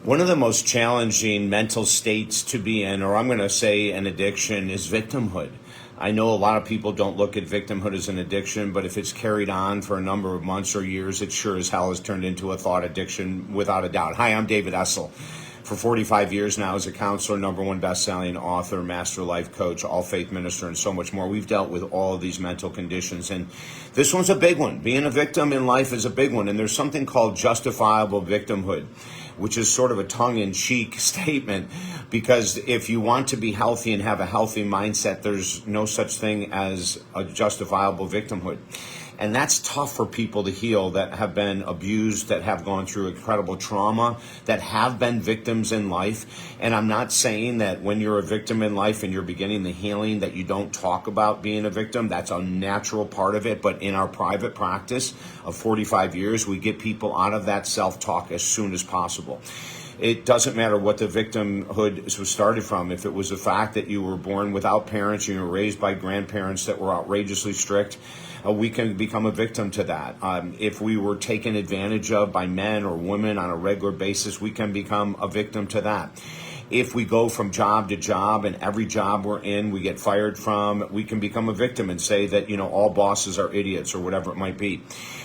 One of the most challenging mental states to be in, or I'm going to say an addiction, is victimhood. I know a lot of people don't look at victimhood as an addiction, but if it's carried on for a number of months or years, it sure as hell has turned into a thought addiction without a doubt. Hi, I'm David Essel. For 45 years now as a counselor, #1 best-selling author, master life coach, all faith minister, and so much more. We've dealt with all of these mental conditions, and this one's a big one. Being a victim in life is a big one, and there's something called justifiable victimhood, which is sort of a tongue-in-cheek statement, because if you want to be healthy and have a healthy mindset, there's no such thing as a justifiable victimhood. And that's tough for people to heal that have been abused, that have gone through incredible trauma, that have been victims in life. And I'm not saying that when you're a victim in life and you're beginning the healing that you don't talk about being a victim. That's a natural part of it. But in our private practice of 45 years, we get people out of that self-talk as soon as possible. It doesn't matter what the victimhood was started from. If it was the fact that you were born without parents, you were raised by grandparents that were outrageously strict, we can become a victim to that. If we were taken advantage of by men or women on a regular basis, we can become a victim to that. If we go from job to job and every job we're in we get fired from, we can become a victim and say that, all bosses are idiots or whatever it might be.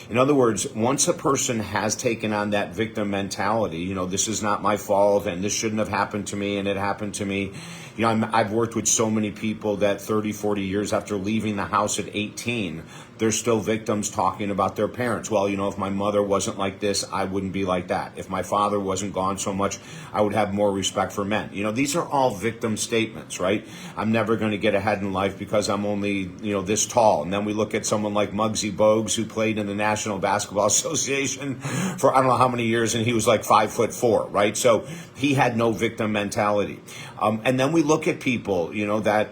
In other words, once a person has taken on that victim mentality, this is not my fault and this shouldn't have happened to me and it happened to me. I've worked with so many people that 30, 40 years after leaving the house at 18, they're still victims talking about their parents. Well, if my mother wasn't like this, I wouldn't be like that. If my father wasn't gone so much, I would have more respect for men. These are all victim statements, right? I'm never going to get ahead in life because I'm only, this tall. And then we look at someone like Muggsy Bogues, who played in the National Basketball Association for I don't know how many years, and he was like 5'4", right? So he had no victim mentality. And then we look at people, that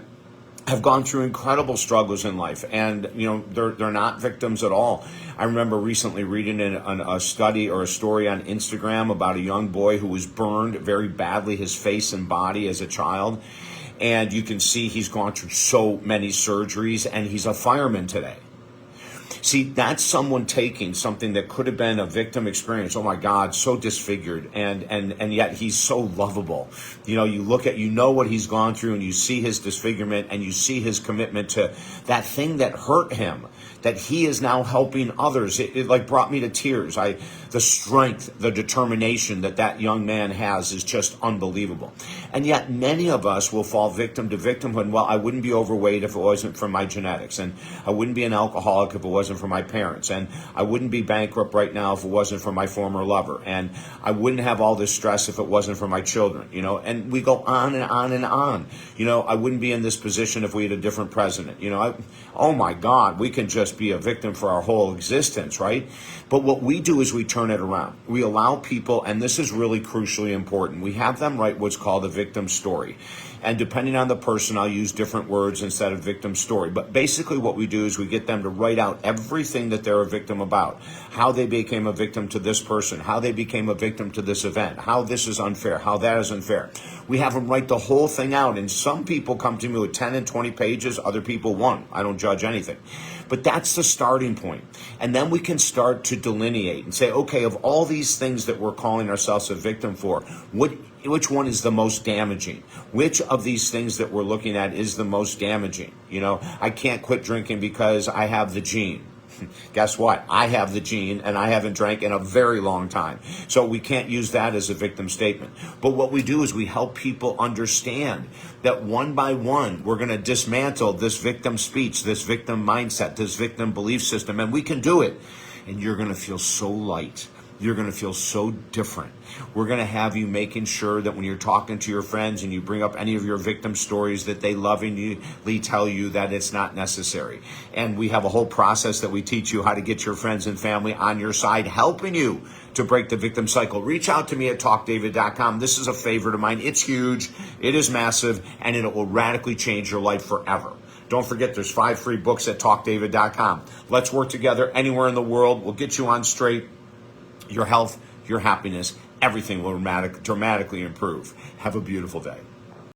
have gone through incredible struggles in life, and they're not victims at all. I remember recently reading a study or a story on Instagram about a young boy who was burned very badly, his face and body, as a child, and you can see he's gone through so many surgeries, and he's a fireman today. See, that's someone taking something that could have been a victim experience. Oh my God, so disfigured, and yet he's so lovable. You look at, what he's gone through, and you see his disfigurement, and you see his commitment to that thing that hurt him, that he is now helping others. It like brought me to tears. The strength, the determination that young man has is just unbelievable. And yet many of us will fall victim to victimhood. Well, I wouldn't be overweight if it wasn't for my genetics, and I wouldn't be an alcoholic if it wasn't for my parents, and I wouldn't be bankrupt right now if it wasn't for my former lover, and I wouldn't have all this stress if it wasn't for my children, and we go on and on and on. I wouldn't be in this position if we had a different president. Oh my God, we can just be a victim for our whole existence, right? But what we do is we turn it around. We allow people, and this is really crucially important, we have them write what's called a victim story. And depending on the person, I'll use different words instead of victim story. But basically what we do is we get them to write out everything that they're a victim about. How they became a victim to this person, how they became a victim to this event, how this is unfair, how that is unfair. We have them write the whole thing out. And some people come to me with 10 and 20 pages, other people 1. I don't judge anything. But that's the starting point. And then we can start to delineate and say, okay, of all these things that we're calling ourselves a victim for, which one is the most damaging? Which of these things that we're looking at is the most damaging? I can't quit drinking because I have the gene. Guess what? I have the gene, and I haven't drank in a very long time. So we can't use that as a victim statement. But what we do is we help people understand that one by one, we're going to dismantle this victim speech, this victim mindset, this victim belief system, and we can do it. And you're going to feel so light. You're going to feel so different. We're going to have you making sure that when you're talking to your friends and you bring up any of your victim stories, that they lovingly tell you that it's not necessary. And we have a whole process that we teach you how to get your friends and family on your side, helping you to break the victim cycle. Reach out to me at talkdavid.com. This is a favorite of mine. It's huge. It is massive, and it will radically change your life forever. Don't forget, there's 5 free books at talkdavid.com. Let's work together anywhere in the world. We'll get you on straight. Your health, your happiness, everything will dramatically improve. Have a beautiful day.